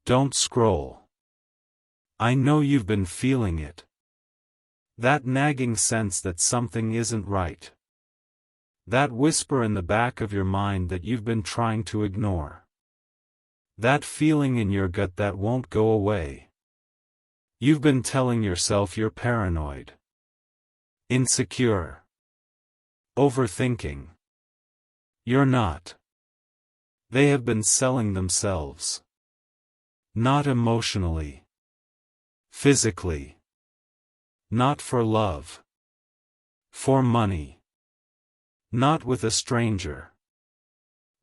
Don't scroll. I know you've been feeling it. That nagging sense that something isn't right. That whisper in the back of your mind that you've been trying to ignore. That feeling in your gut that won't go away. You've been telling yourself you're paranoid, insecure, overthinking. You're not. They have been selling themselves. Not emotionally. Physically. Not for love. For money. Not with a stranger.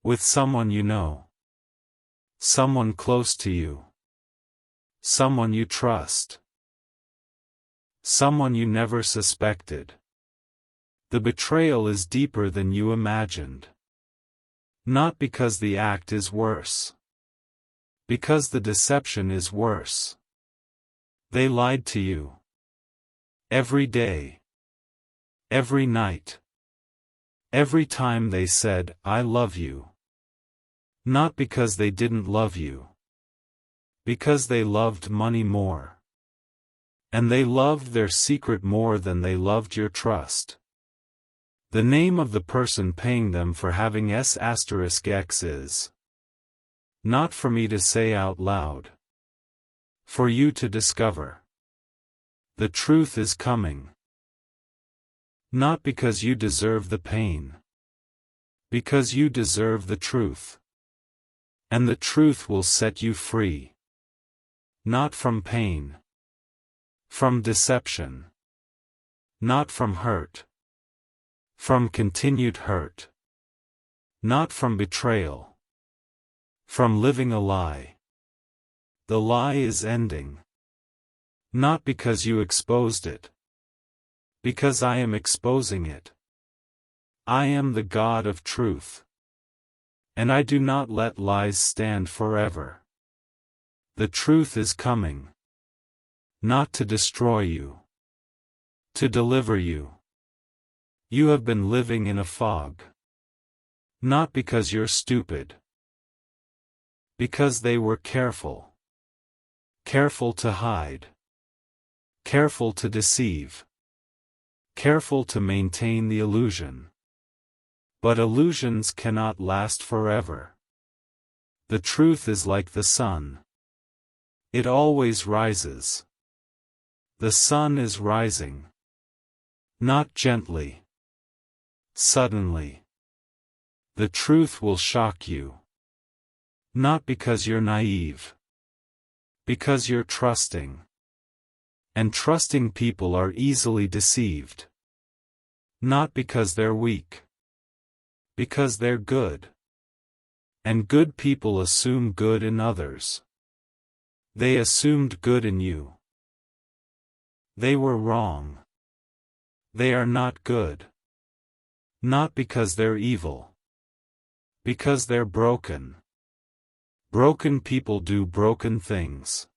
With someone you know. Someone close to you. Someone you trust. Someone you never suspected. The betrayal is deeper than you imagined. Not because the act is worse. Because the deception is worse. They lied to you. Every day. Every night. Every time they said, "I love you." Not because they didn't love you. Because they loved money more. And they loved their secret more than they loved your trust. The name of the person paying them for having S*X is. Not for me to say out loud. For you to discover. The truth is coming. Not because you deserve the pain. Because you deserve the truth. And the truth will set you free. Not from pain. From deception. Not from hurt. From continued hurt. Not from betrayal. From living a lie. The lie is ending. Not because you exposed it. Because I am exposing it. I am the God of truth. And I do not let lies stand forever. The truth is coming. Not to destroy you. To deliver you. You have been living in a fog. Not because you're stupid. Because they were careful. Careful to hide. Careful to deceive. Careful to maintain the illusion. But illusions cannot last forever. The truth is like the sun. It always rises. The sun is rising. Not gently. Suddenly. The truth will shock you. Not because you're naive. Because you're trusting. And trusting people are easily deceived. Not because they're weak. Because they're good. And good people assume good in others. They assumed good in you. They were wrong. They are not good. Not because they're evil. Because they're broken. Broken people do broken things.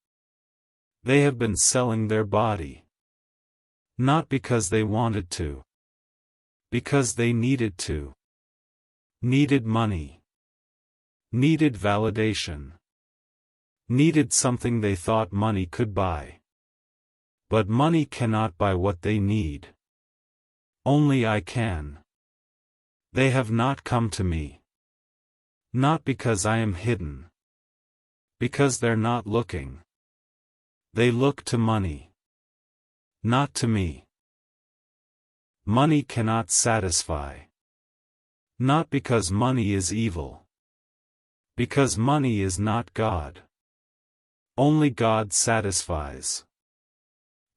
They have been selling their body. Not because they wanted to. Because they needed to. Needed money. Needed validation. Needed something they thought money could buy. But money cannot buy what they need. Only I can. They have not come to me. Not because I am hidden. Because they're not looking. They look to money. Not to me. Money cannot satisfy. Not because money is evil. Because money is not God. Only God satisfies.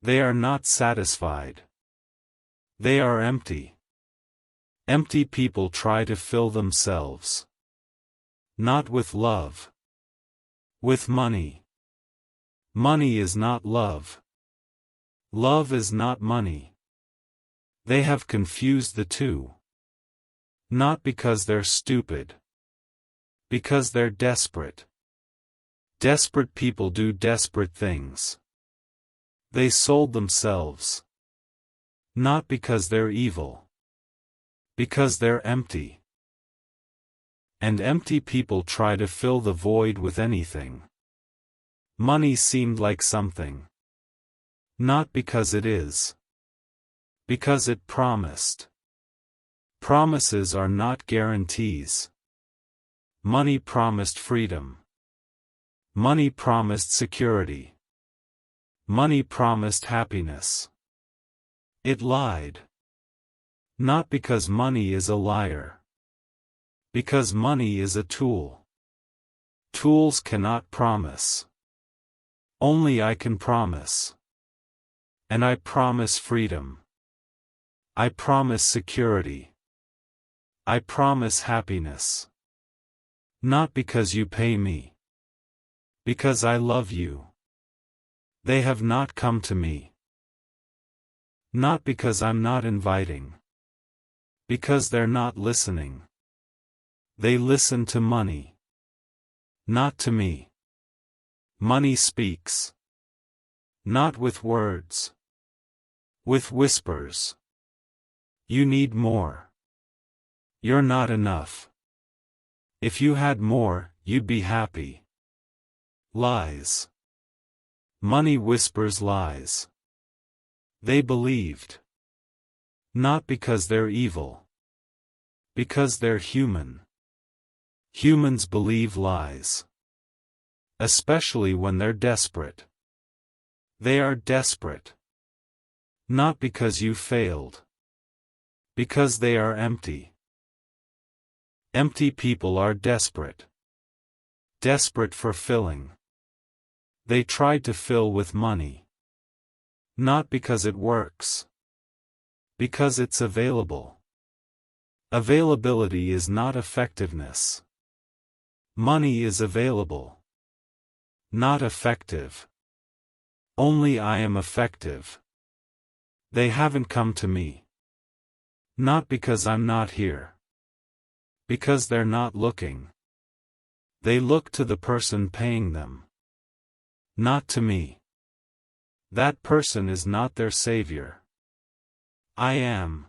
They are not satisfied. They are empty. Empty people try to fill themselves. Not with love. With money. Money is not love. Love is not money. They have confused the two. Not because they're stupid. Because they're desperate. Desperate people do desperate things. They sold themselves. Not because they're evil. Because they're empty. And empty people try to fill the void with anything. Money seemed like something. Not because it is. Because it promised. Promises are not guarantees. Money promised freedom. Money promised security. Money promised happiness. It lied. Not because money is a liar. Because money is a tool. Tools cannot promise. Only I can promise. And I promise freedom. I promise security. I promise happiness. Not because you pay me. Because I love you. They have not come to me. Not because I'm not inviting. Because they're not listening. They listen to money. Not to me. Money speaks. Not with words. With whispers. You need more. You're not enough. If you had more, you'd be happy. Lies. Money whispers lies. They believed. Not because they're evil. Because they're human. Humans believe lies. Especially when they're desperate. They are desperate. Not because you failed. Because they are empty. Empty people are desperate. Desperate for filling. They tried to fill with money. Not because it works. Because it's available. Availability is not effectiveness. Money is available. Not effective. Only I am effective. They haven't come to me. Not because I'm not here. Because they're not looking. They look to the person paying them. Not to me. That person is not their savior. I am.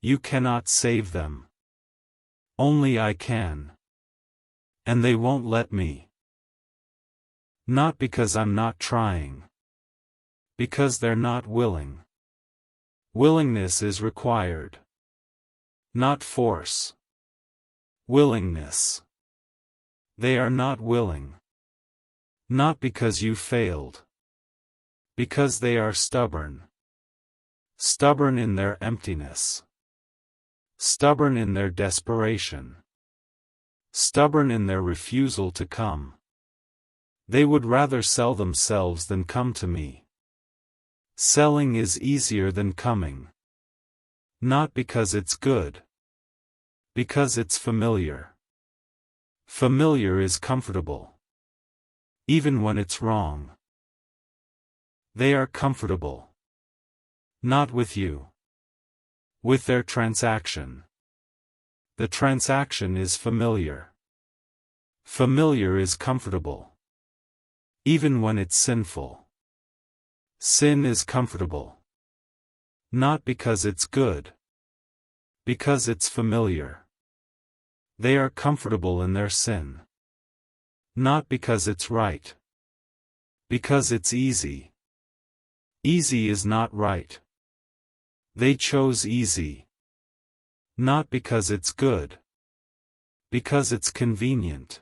You cannot save them. Only I can. And they won't let me. Not because I'm not trying. Because they're not willing. Willingness is required. Not force. Willingness. They are not willing. Not because you failed. Because they are stubborn. Stubborn in their emptiness. Stubborn in their desperation. Stubborn in their refusal to come. They would rather sell themselves than come to me. Selling is easier than coming. Not because it's good. Because it's familiar. Familiar is comfortable. Even when it's wrong. They are comfortable. Not with you. With their transaction. The transaction is familiar. Familiar is comfortable. Even when it's sinful. Sin is comfortable. Not because it's good. Because it's familiar. They are comfortable in their sin. Not because it's right. Because it's easy. Easy is not right. They chose easy. Not because it's good. Because it's convenient.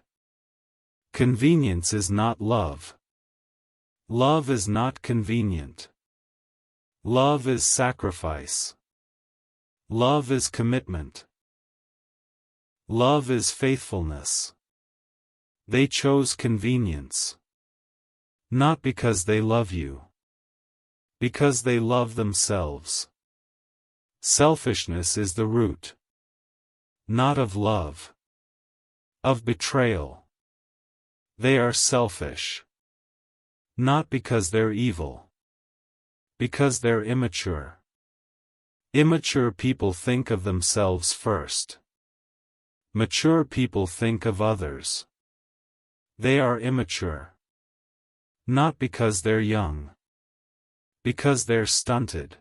Convenience is not love. Love is not convenient. Love is sacrifice. Love is commitment. Love is faithfulness. They chose convenience. Not because they love you. Because they love themselves. Selfishness is the root. Not of love. Of betrayal. They are selfish. Not because they're evil. Because they're immature. Immature people think of themselves first. Mature people think of others. They are immature. Not because they're young. Because they're stunted.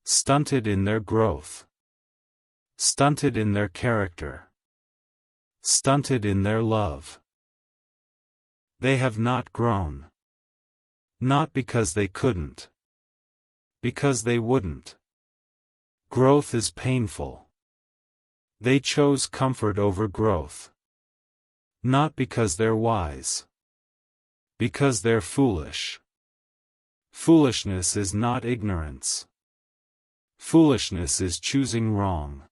Stunted in their growth. Stunted in their character. Stunted in their love. They have not grown. Not because they couldn't. Because they wouldn't. Growth is painful. They chose comfort over growth. Not because they're wise. Because they're foolish. Foolishness is not ignorance. Foolishness is choosing wrong.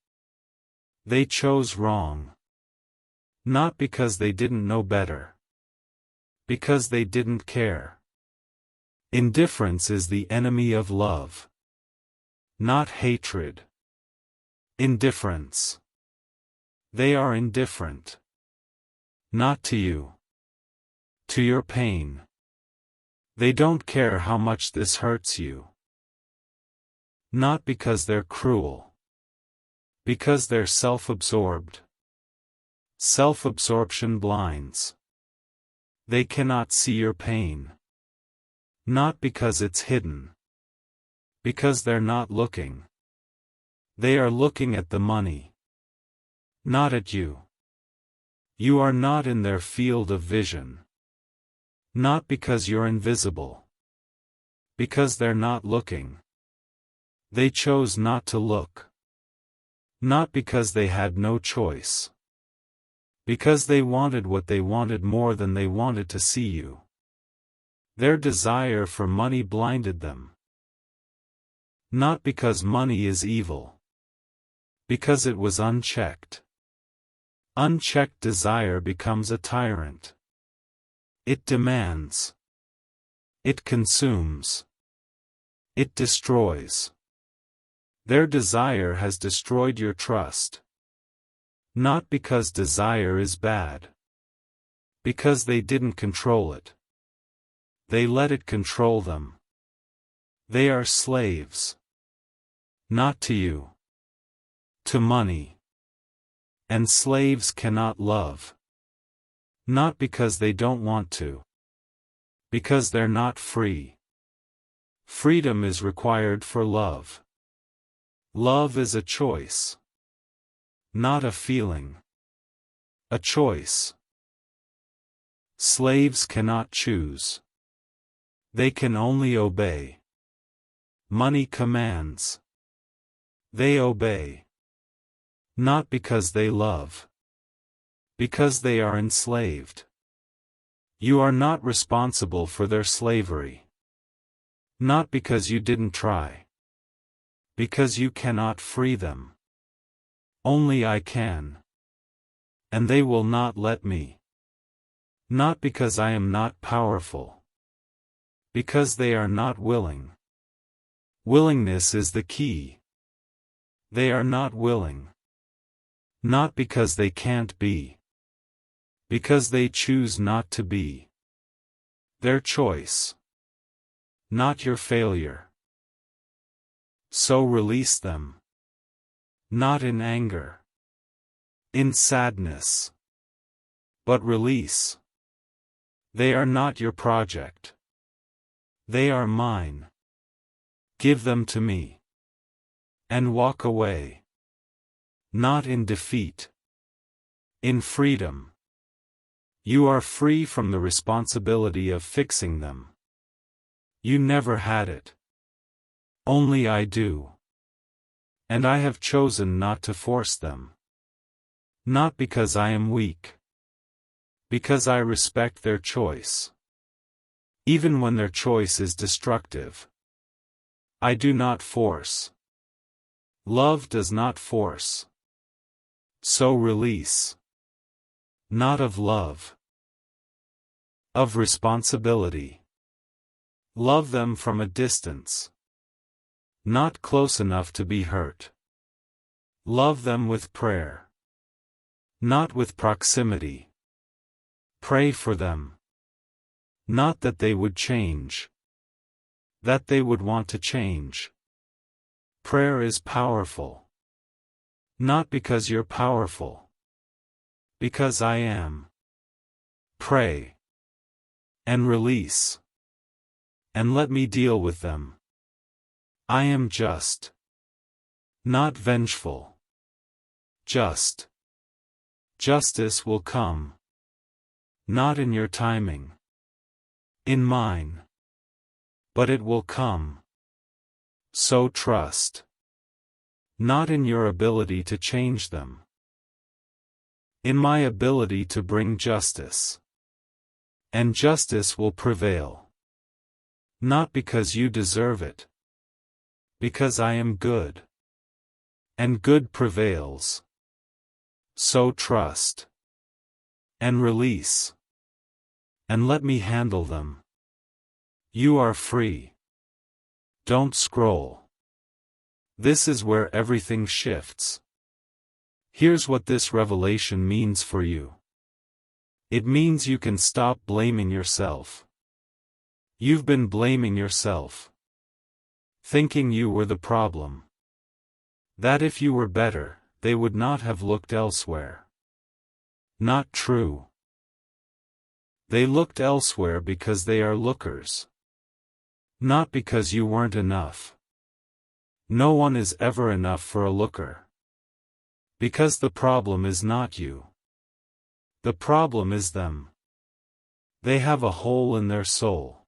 They chose wrong. Not because they didn't know better. Because they didn't care. Indifference is the enemy of love. Not hatred. Indifference. They are indifferent. Not to you. To your pain. They don't care how much this hurts you. Not because they're cruel. Because they're self-absorbed. Self-absorption blinds. They cannot see your pain. Not because it's hidden. Because they're not looking. They are looking at the money. Not at you. You are not in their field of vision. Not because you're invisible. Because they're not looking. They chose not to look. Not because they had no choice. Because they wanted what they wanted more than they wanted to see you. Their desire for money blinded them. Not because money is evil. Because it was unchecked. Unchecked desire becomes a tyrant. It demands. It consumes. It destroys. Their desire has destroyed your trust. Not because desire is bad. Because they didn't control it. They let it control them. They are slaves. Not to you. To money. And slaves cannot love. Not because they don't want to. Because they're not free. Freedom is required for love. Love is a choice. Not a feeling. A choice. Slaves cannot choose. They can only obey. Money commands. They obey. Not because they love. Because they are enslaved. You are not responsible for their slavery. Not because you didn't try. Because you cannot free them. Only I can. And they will not let me. Not because I am not powerful. Because they are not willing. Willingness is the key. They are not willing. Not because they can't be. Because they choose not to be. Their choice. Not your failure. So release them. Not in anger. In sadness. But release. They are not your project. They are mine. Give them to me. And walk away. Not in defeat. In freedom. You are free from the responsibility of fixing them. You never had it. Only I do. And I have chosen not to force them. Not because I am weak. Because I respect their choice. Even when their choice is destructive. I do not force. Love does not force. So release. Not of love. Of responsibility. Love them from a distance. Not close enough to be hurt. Love them with prayer. Not with proximity. Pray for them. Not that they would change. That they would want to change. Prayer is powerful. Not because you're powerful. Because I am. Pray. And release. And let me deal with them. I am just. Not vengeful. Just. Justice will come. Not in your timing. in mine. But it will come. So trust. Not in your ability to change them. In my ability to bring justice. And justice will prevail. Not because you deserve it. Because I am good. And good prevails. So trust. And release. And let me handle them. You are free. Don't scroll. This is where everything shifts. Here's what this revelation means for you. It means you can stop blaming yourself. You've been blaming yourself. Thinking you were the problem. That if you were better, they would not have looked elsewhere. Not true. They looked elsewhere because they are lookers. Not because you weren't enough. No one is ever enough for a looker. Because the problem is not you. The problem is them. They have a hole in their soul.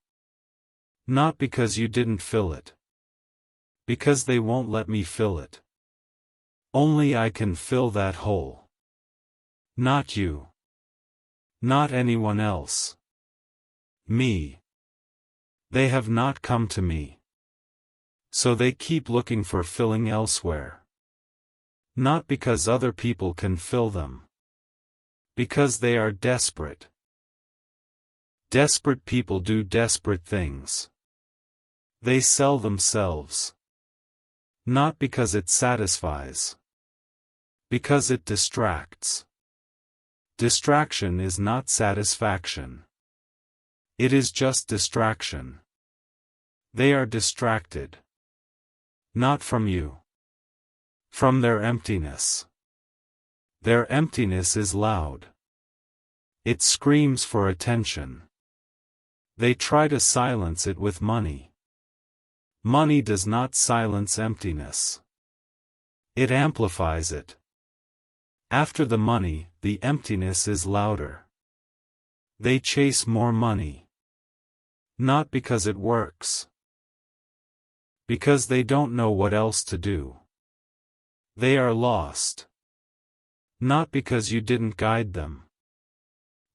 Not because you didn't fill it. Because they won't let me fill it. Only I can fill that hole. Not you. Not anyone else. Me. They have not come to me. So they keep looking for filling elsewhere. Not because other people can fill them. Because they are desperate. Desperate people do desperate things. They sell themselves. Not because it satisfies. Because it distracts. Distraction is not satisfaction. It is just distraction. They are distracted. Not from you. From their emptiness. Their emptiness is loud. It screams for attention. They try to silence it with money. Money does not silence emptiness. It amplifies it. After the money, the emptiness is louder. They chase more money. Not because it works. Because they don't know what else to do. They are lost. Not because you didn't guide them.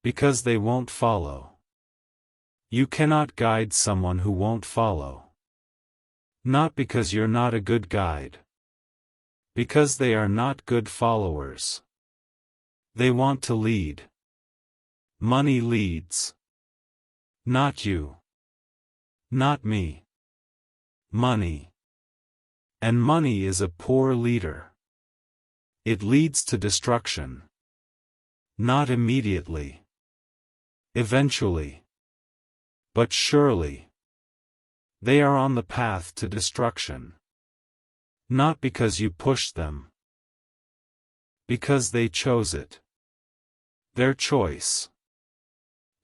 Because they won't follow. You cannot guide someone who won't follow. Not because you're not a good guide. Because they are not good followers. They want to lead. Money leads. Not you. Not me. Money. And money is a poor leader. It leads to destruction. Not immediately. Eventually. But surely. They are on the path to destruction. Not because you pushed them. Because they chose it. Their choice.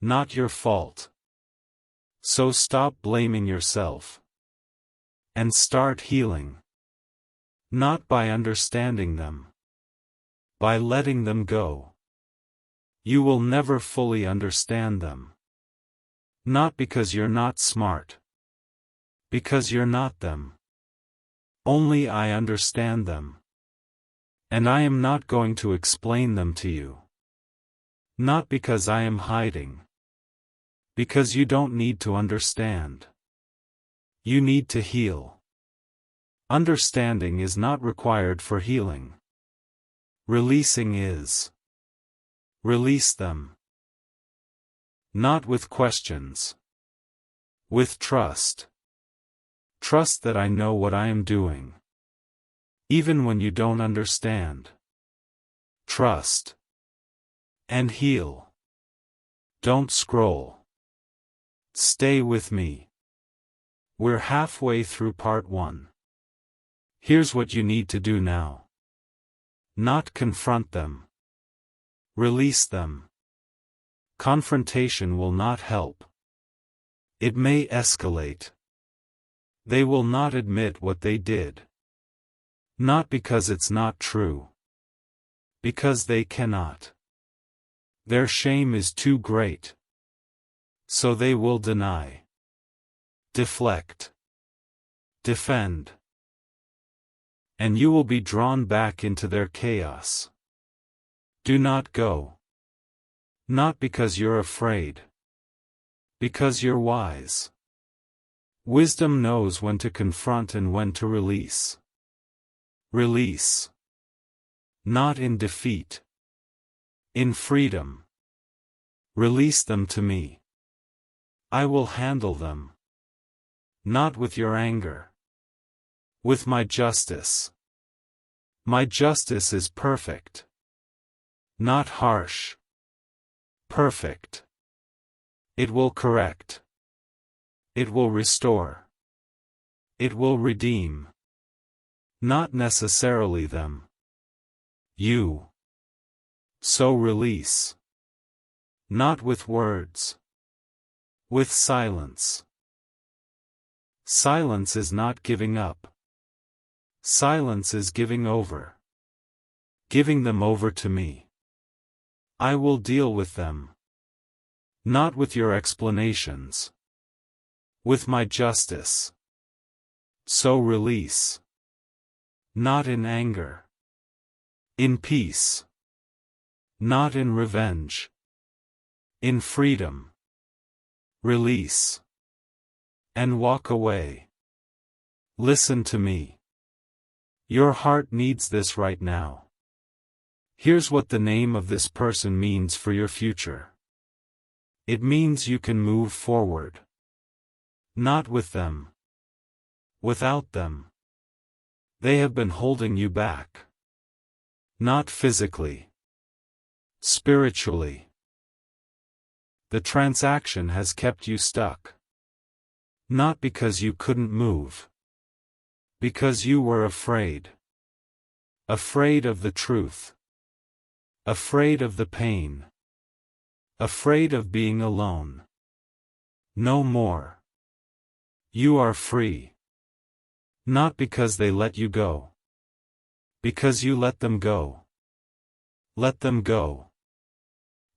Not your fault. So stop blaming yourself. And start healing. Not by understanding them. By letting them go. You will never fully understand them. Not because you're not smart. Because you're not them. Only I understand them. And I am not going to explain them to you. Not because I am hiding. Because you don't need to understand. You need to heal. Understanding is not required for healing. Releasing is. Release them. Not with questions. With trust. Trust that I know what I am doing. Even when you don't understand. Trust. And heal. Don't scroll. Stay with me. We're halfway through part 1. Here's what you need to do now. Not confront them. Release them. Confrontation will not help. It may escalate. They will not admit what they did. Not because it's not true. Because they cannot. Their shame is too great. So they will deny, deflect, defend. And you will be drawn back into their chaos. Do not go. Not because you're afraid. Because you're wise. Wisdom knows when to confront and when to release. Release. Not in defeat. In freedom. Release them to me. I will handle them. Not with your anger. With my justice. My justice is perfect. Not harsh. Perfect. It will correct. It will restore. It will redeem. Not necessarily them. You. So release. Not with words. With silence. Silence is not giving up. Silence is giving over. Giving them over to me. I will deal with them. Not with your explanations. With my justice. So release. Not in anger. In peace. Not in revenge. In freedom. Release. And walk away. Listen to me. Your heart needs this right now. Here's what the name of this person means for your future. It means you can move forward. Not with them. Without them. They have been holding you back. Not physically. Spiritually. The transaction has kept you stuck. Not because you couldn't move. Because you were afraid. Afraid of the truth. Afraid of the pain. Afraid of being alone. No more. You are free. Not because they let you go. Because you let them go. Let them go.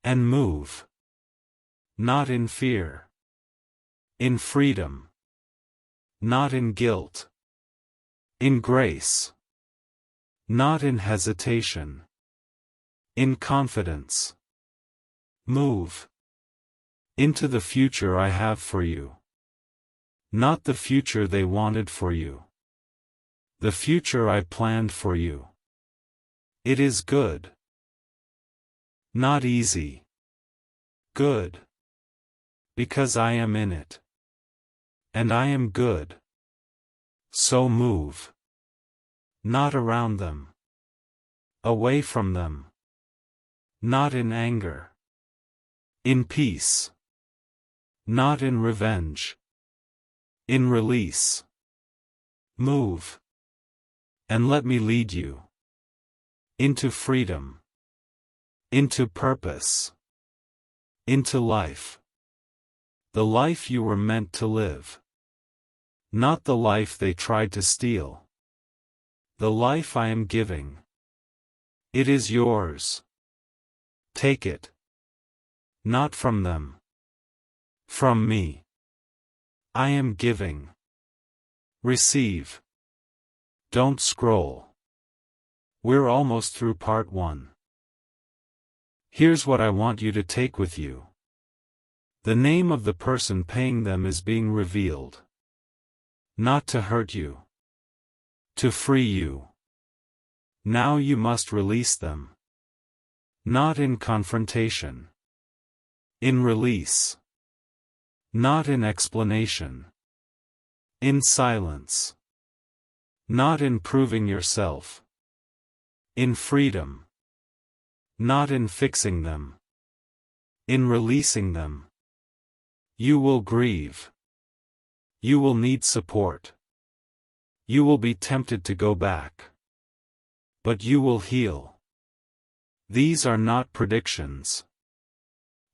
And move. Not in fear. In freedom. Not in guilt. In grace. Not in hesitation. In confidence. Move. Into the future I have for you. Not the future they wanted for you. The future I planned for you. It is good. Not easy. Good. Because I am in it. And I am good. So move. Not around them. Away from them. Not in anger. In peace. Not in revenge. In release. Move. And let me lead you. Into freedom. Into purpose. Into life. The life you were meant to live. Not the life they tried to steal. The life I am giving. It is yours. Take it. Not from them. From me. I am giving. Receive. Don't scroll. We're almost through part 1. Here's what I want you to take with you. The name of the person paying them is being revealed. Not to hurt you. To free you. Now you must release them. Not in confrontation. In release. Not in explanation. In silence. Not in proving yourself. In freedom. Not in fixing them. In releasing them. You will grieve. You will need support. You will be tempted to go back. But you will heal. These are not predictions.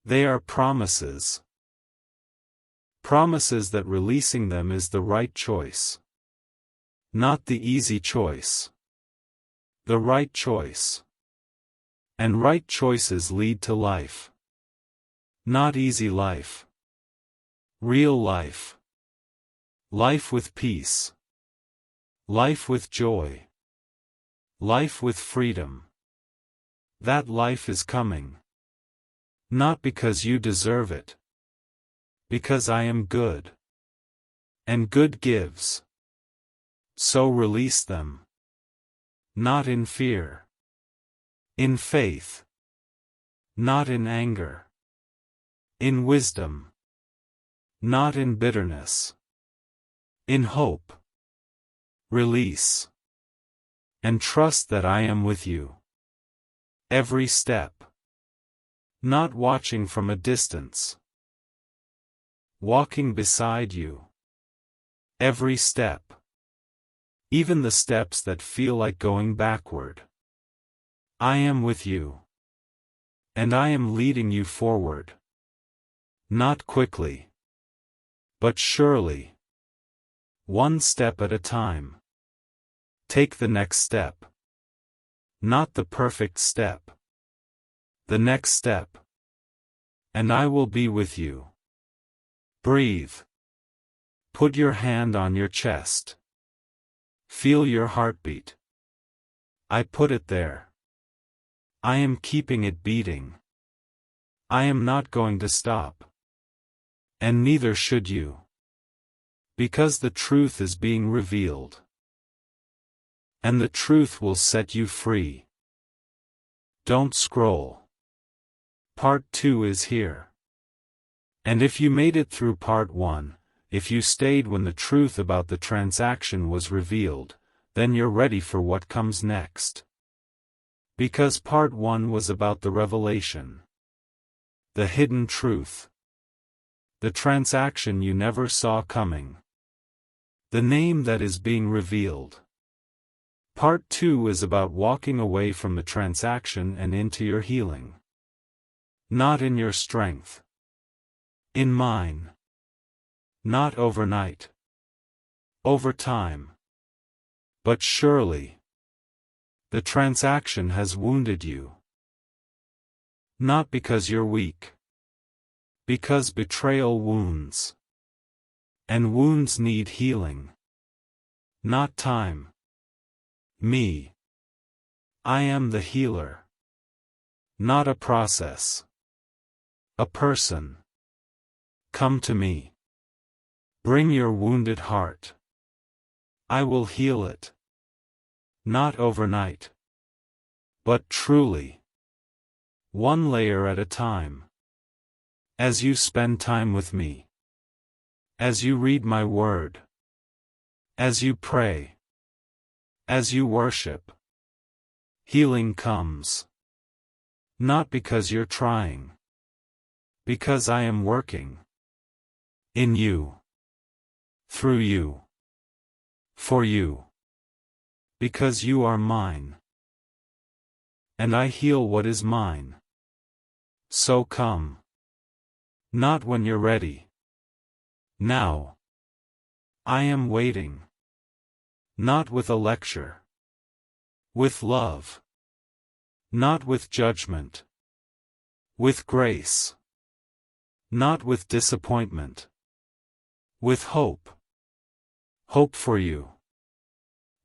They are promises. Promises that releasing them is the right choice. Not the easy choice. The right choice. And right choices lead to life. Not easy life. Real life. Life with peace. Life with joy. Life with freedom. That life is coming. Not because you deserve it. Because I am good. And good gives. So release them. Not in fear. In faith. Not in anger. In wisdom. Not in bitterness. In hope. Release. And trust that I am with you. Every step. Not watching from a distance. Walking beside you. Every step. Even the steps that feel like going backward. I am with you. And I am leading you forward. Not quickly. But surely. One step at a time. Take the next step. Not the perfect step. The next step. And I will be with you. Breathe. Put your hand on your chest. Feel your heartbeat. I put it there. I am keeping it beating. I am not going to stop. And neither should you. Because the truth is being revealed. And the truth will set you free. Don't scroll. Part 2 is here. And if you made it through Part 1, if you stayed when the truth about the transaction was revealed, then you're ready for what comes next. Because Part 1 was about the revelation. The hidden truth. The transaction you never saw coming. The name that is being revealed. Part 2 is about walking away from the transaction and into your healing. Not in your strength. In mine. Not overnight. Over time. But surely. The transaction has wounded you. Not because you're weak. Because betrayal wounds. And wounds need healing. Not time. Me. I am the healer. Not a process. A person. Come to me. Bring your wounded heart. I will heal it. Not overnight. But truly. One layer at a time. As you spend time with me. As you read my word. As you pray. As you worship. Healing comes. Not because you're trying. Because I am working. In you. Through you. For you. Because you are mine. And I heal what is mine. So come. Not when you're ready. Now. I am waiting. Not with a lecture. With love. Not with judgment. With grace. Not with disappointment. With hope. Hope for you.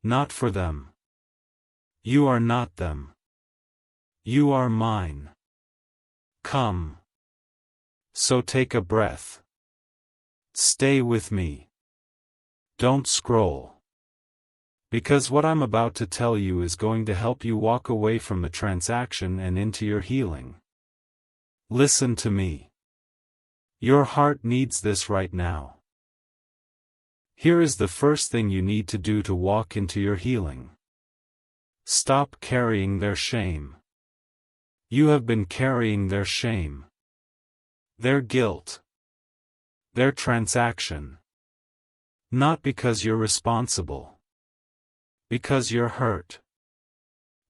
Not for them. You are not them. You are mine. Come. So take a breath. Stay with me. Don't scroll. Because what I'm about to tell you is going to help you walk away from the transaction and into your healing. Listen to me. Your heart needs this right now. Here is the first thing you need to do to walk into your healing. Stop carrying their shame. You have been carrying their shame. Their guilt. Their transaction. Not because you're responsible. Because you're hurt.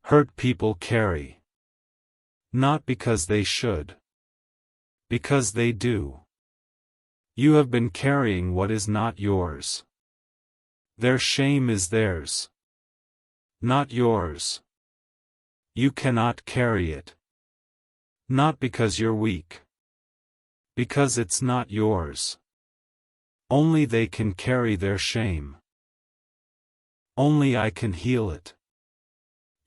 Hurt people carry. Not because they should. Because they do. You have been carrying what is not yours. Their shame is theirs. Not yours. You cannot carry it. Not because you're weak. Because it's not yours. Only they can carry their shame. Only I can heal it.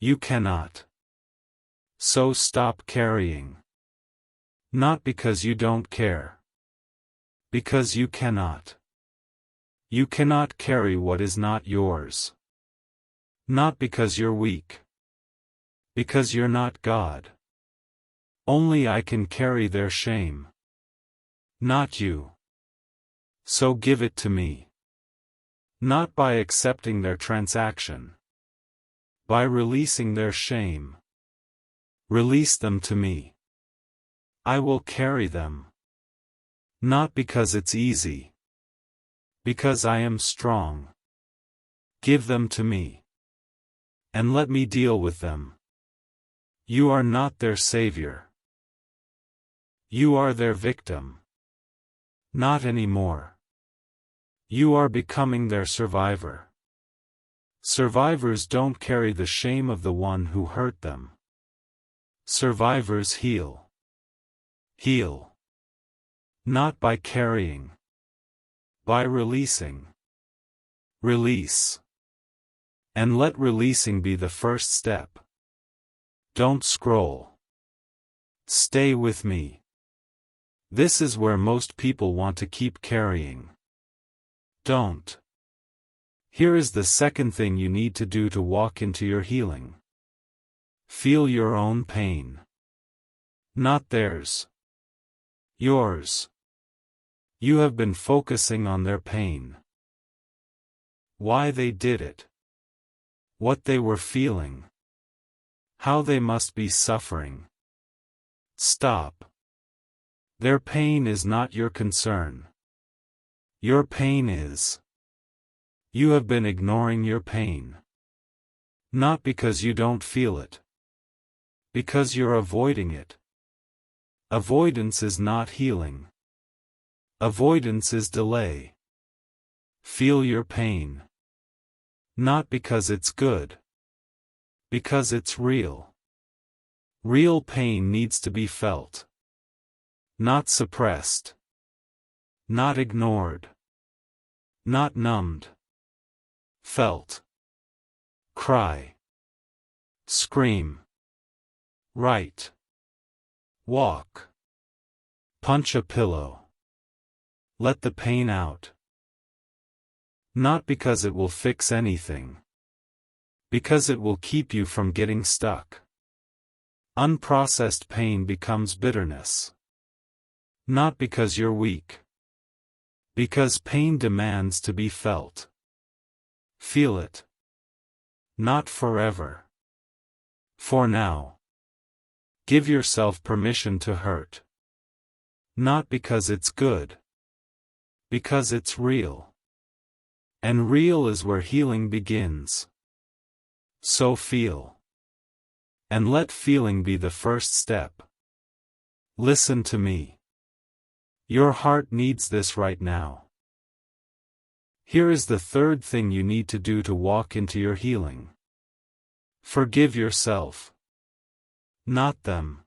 You cannot. So stop carrying. Not because you don't care. Because you cannot. You cannot carry what is not yours. Not because you're weak. Because you're not God. Only I can carry their shame. Not you. So give it to me. Not by accepting their transaction. By releasing their shame. Release them to me. I will carry them. Not because it's easy. Because I am strong. Give them to me. And let me deal with them. You are not their savior. You are their victim. Not anymore. You are becoming their survivor. Survivors don't carry the shame of the one who hurt them. Survivors heal. Heal. Not by carrying. By releasing. Release. And let releasing be the first step. Don't scroll. Stay with me. This is where most people want to keep carrying. Don't. Here is the second thing you need to do to walk into your healing. Feel your own pain. Not theirs. Yours. You have been focusing on their pain. Why they did it. What they were feeling. How they must be suffering. Stop. Their pain is not your concern. Your pain is. You have been ignoring your pain. Not because you don't feel it. Because you're avoiding it. Avoidance is not healing. Avoidance is delay. Feel your pain. Not because it's good. Because it's real. Real pain needs to be felt. Not suppressed. Not ignored. Not numbed. Felt. Cry. Scream. Write. Walk. Punch a pillow. Let the pain out. Not because it will fix anything. Because it will keep you from getting stuck. Unprocessed pain becomes bitterness. Not because you're weak. Because pain demands to be felt. Feel it. Not forever. For now. Give yourself permission to hurt. Not because it's good. Because it's real. And real is where healing begins. So feel. And let feeling be the first step. Listen to me. Your heart needs this right now. Here is the third thing you need to do to walk into your healing. Forgive yourself. Not them.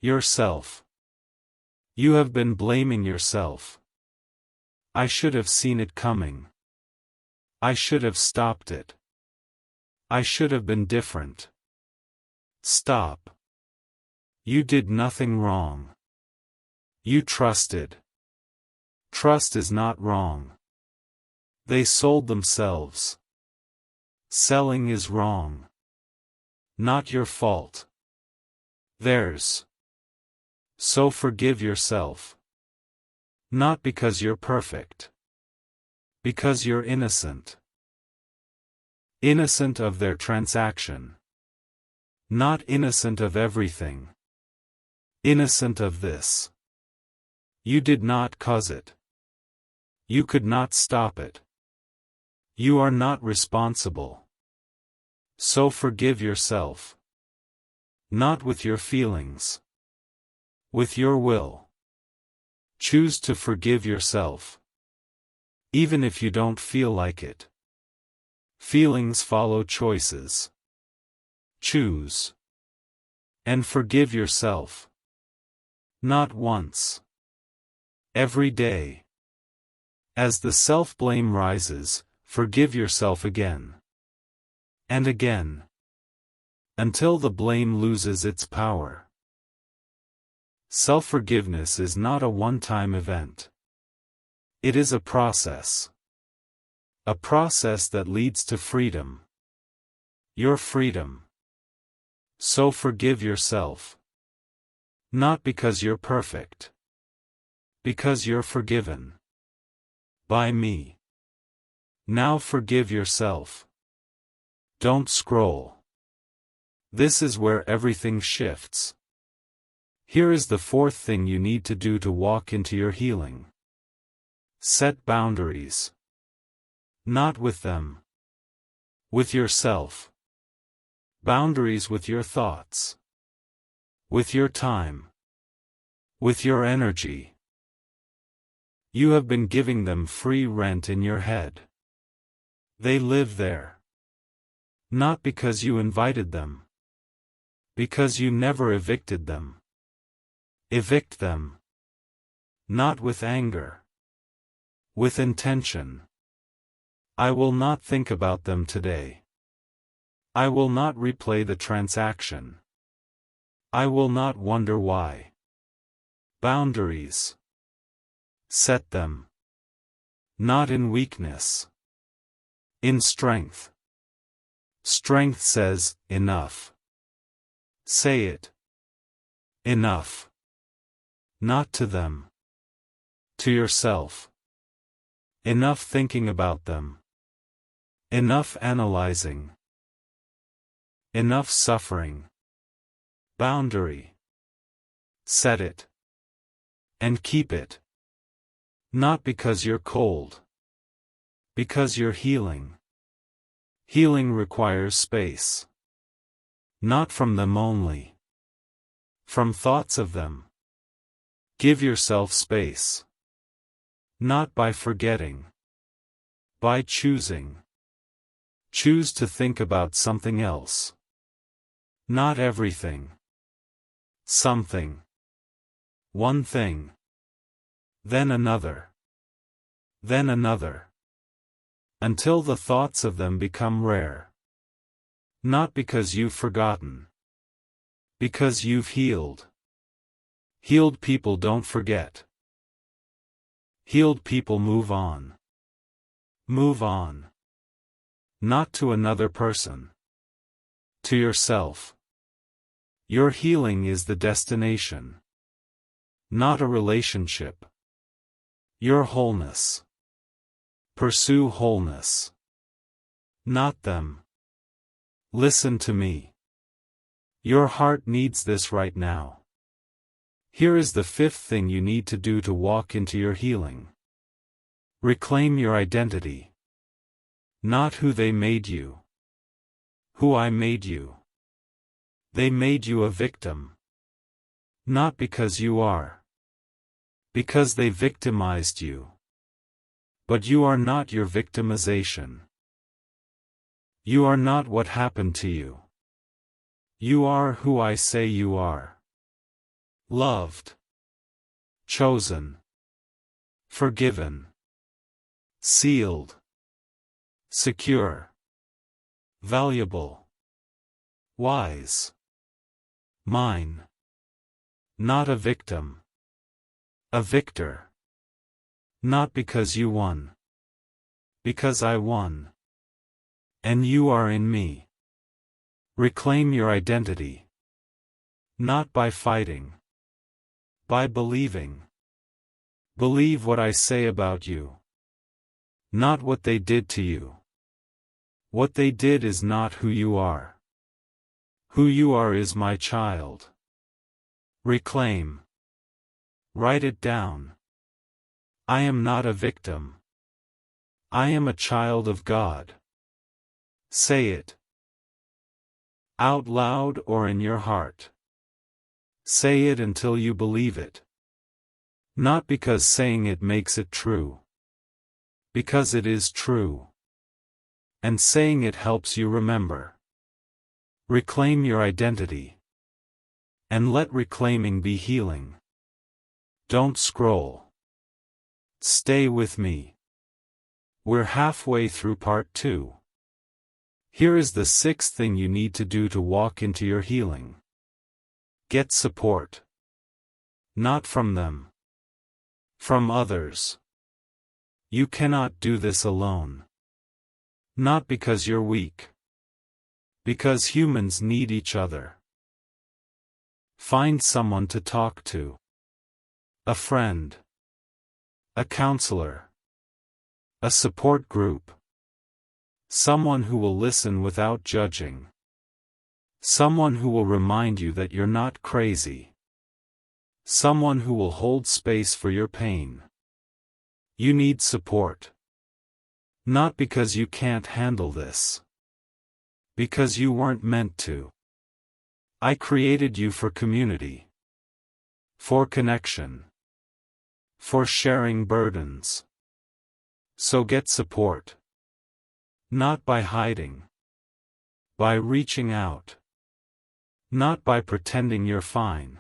Yourself. You have been blaming yourself. I should have seen it coming. I should have stopped it. I should have been different. Stop. You did nothing wrong. You trusted. Trust is not wrong. They sold themselves. Selling is wrong. Not your fault. Theirs. So forgive yourself. Not because you're perfect. Because you're innocent. Innocent of their transaction. Not innocent of everything. Innocent of this. You did not cause it. You could not stop it. You are not responsible. So forgive yourself. Not with your feelings. With your will. Choose to forgive yourself. Even if you don't feel like it. Feelings follow choices. Choose. And forgive yourself. Not once. Every day. As the self-blame rises, forgive yourself again. And again. Until the blame loses its power. Self-forgiveness is not a one-time event. It is a process. A process that leads to freedom. Your freedom. So forgive yourself. Not because you're perfect. Because you're forgiven. By me. Now forgive yourself. Don't scroll. This is where everything shifts. Here is the fourth thing you need to do to walk into your healing. Set boundaries. Not with them. With yourself. Boundaries with your thoughts. With your time. With your energy. You have been giving them free rent in your head. They live there. Not because you invited them. Because you never evicted them. Evict them. Not with anger. With intention. I will not think about them today. I will not replay the transaction. I will not wonder why. Boundaries. Set them. Not in weakness. In strength. Strength says, enough. Say it. Enough. Not to them. To yourself. Enough thinking about them. Enough analyzing. Enough suffering. Boundary. Set it. And keep it. Not because you're cold. Because you're healing. Healing requires space. Not from them only. From thoughts of them. Give yourself space. Not by forgetting. By choosing. Choose to think about something else. Not everything. Something. One thing. Then another. Then another. Until the thoughts of them become rare. Not because you've forgotten. Because you've healed. Healed people don't forget. Healed people move on. Move on. Not to another person. To yourself. Your healing is the destination. Not a relationship. Your wholeness. Pursue wholeness. Not them. Listen to me. Your heart needs this right now. Here is the fifth thing you need to do to walk into your healing. Reclaim your identity. Not who they made you. Who I made you. They made you a victim. Not because you are. Because they victimized you. But you are not your victimization. You are not what happened to you. You are who I say you are. Loved. Chosen. Forgiven. Sealed. Secure. Valuable. Wise. Mine. Not a victim. A victor. Not because you won. Because I won. And you are in me. Reclaim your identity. Not by fighting. By believing. Believe what I say about you. Not what they did to you. What they did is not who you are. Who you are is my child. Reclaim. Write it down. I am not a victim. I am a child of God. Say it. Out loud or in your heart. Say it until you believe it. Not because saying it makes it true. Because it is true. And saying it helps you remember. Reclaim your identity. And let reclaiming be healing. Don't scroll. Stay with me. We're halfway through part 2. Here is the 6th thing you need to do to walk into your healing. Get support. Not from them. From others. You cannot do this alone. Not because you're weak. Because humans need each other. Find someone to talk to. A friend. A counselor. A support group. Someone who will listen without judging. Someone who will remind you that you're not crazy. Someone who will hold space for your pain. You need support. Not because you can't handle this. Because you weren't meant to. I created you for community. For connection. For sharing burdens. So get support. Not by hiding. By reaching out. Not by pretending you're fine.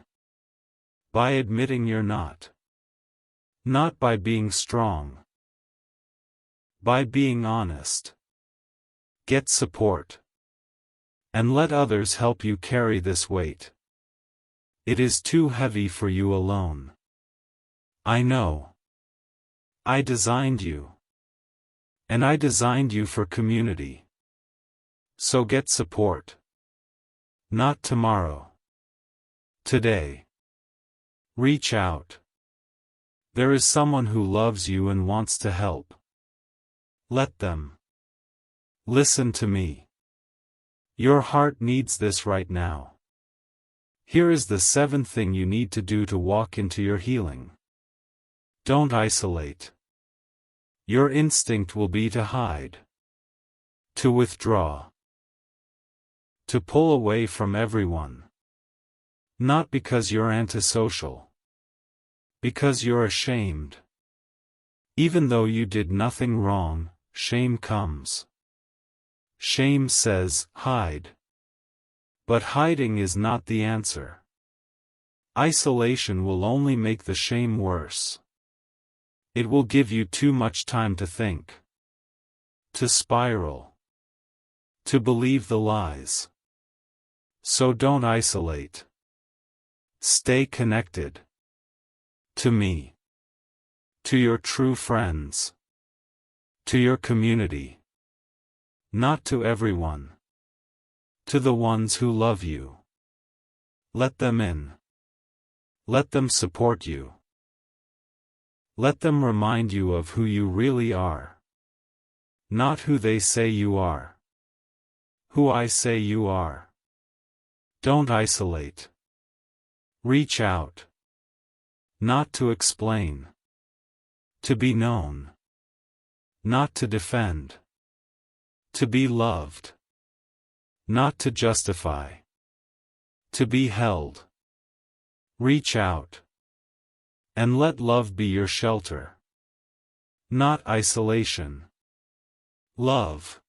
By admitting you're not. Not by being strong. By being honest. Get support. And let others help you carry this weight. It is too heavy for you alone. I know. I designed you. And I designed you for community. So get support. Not tomorrow. Today. Reach out. There is someone who loves you and wants to help. Let them. Listen to me. Your heart needs this right now. Here is the 7th thing you need to do to walk into your healing. Don't isolate. Your instinct will be to hide. To withdraw. To pull away from everyone. Not because you're antisocial. Because you're ashamed. Even though you did nothing wrong, shame comes. Shame says, hide. But hiding is not the answer. Isolation will only make the shame worse. It will give you too much time to think. To spiral. To believe the lies. So don't isolate. Stay connected. To me. To your true friends. To your community. Not to everyone. To the ones who love you. Let them in. Let them support you. Let them remind you of who you really are. Not who they say you are. Who I say you are. Don't isolate. Reach out. Not to explain. To be known. Not to defend. To be loved. Not to justify. To be held. Reach out. And let love be your shelter. Not isolation. Love.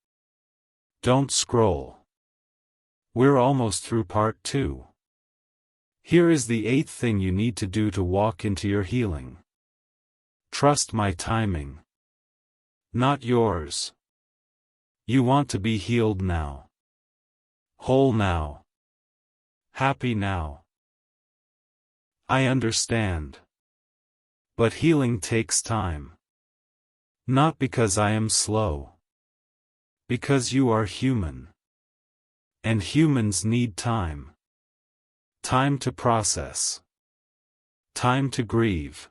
Don't scroll. We're almost through part 2. Here is the 8th thing you need to do to walk into your healing. Trust my timing. Not yours. You want to be healed now. Whole now. Happy now. I understand. But healing takes time. Not because I am slow. Because you are human. And humans need time. Time to process. Time to grieve.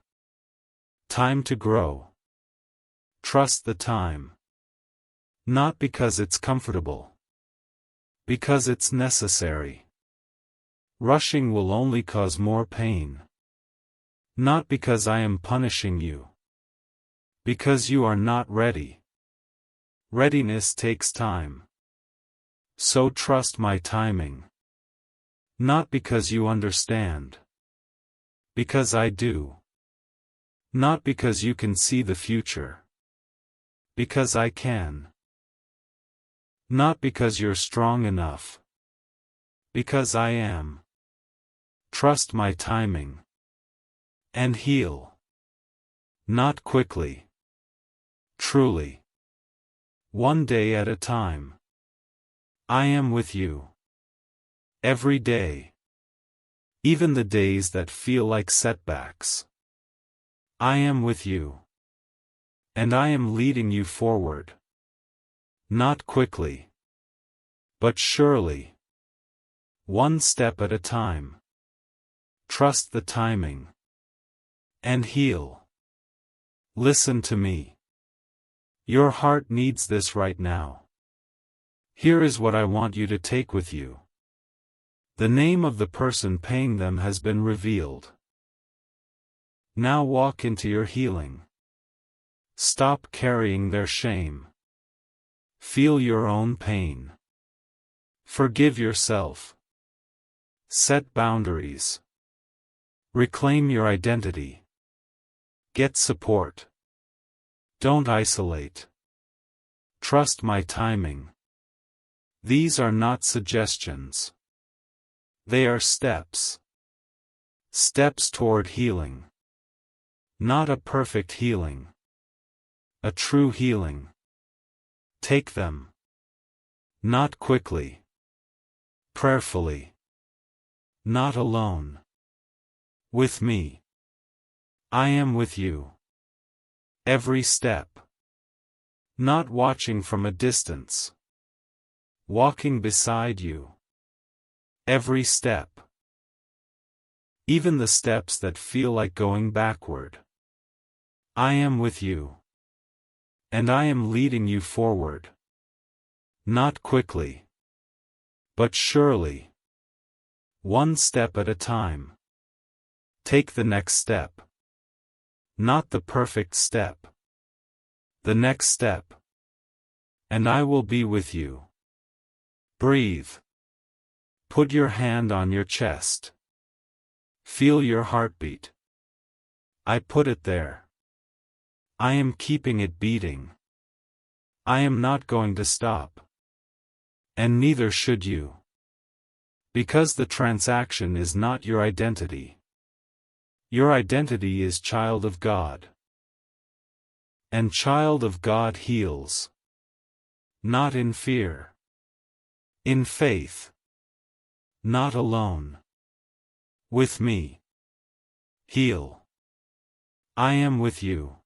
Time to grow. Trust the time. Not because it's comfortable. Because it's necessary. Rushing will only cause more pain. Not because I am punishing you. Because you are not ready. Readiness takes time. So trust my timing. Not because you understand. Because I do. Not because you can see the future. Because I can. Not because you're strong enough. Because I am. Trust my timing. And heal. Not quickly. Truly. One day at a time. I am with you. Every day. Even the days that feel like setbacks. I am with you. And I am leading you forward. Not quickly. But surely. One step at a time. Trust the timing. And heal. Listen to me. Your heart needs this right now. Here is what I want you to take with you. The name of the person paying them has been revealed. Now walk into your healing. Stop carrying their shame. Feel your own pain. Forgive yourself. Set boundaries. Reclaim your identity. Get support. Don't isolate. Trust my timing. These are not suggestions. They are steps. Steps toward healing. Not a perfect healing. A true healing. Take them. Not quickly. Prayerfully. Not alone. With me. I am with you. Every step. Not watching from a distance. Walking beside you. Every step. Even the steps that feel like going backward. I am with you. And I am leading you forward. Not quickly. But surely. One step at a time. Take the next step. Not the perfect step. The next step. And I will be with you. Breathe. Put your hand on your chest. Feel your heartbeat. I put it there. I am keeping it beating. I am not going to stop. And neither should you. Because the transaction is not your identity. Your identity is child of God. And child of God heals. Not in fear. In faith. Not alone. With me. Heal. I am with you.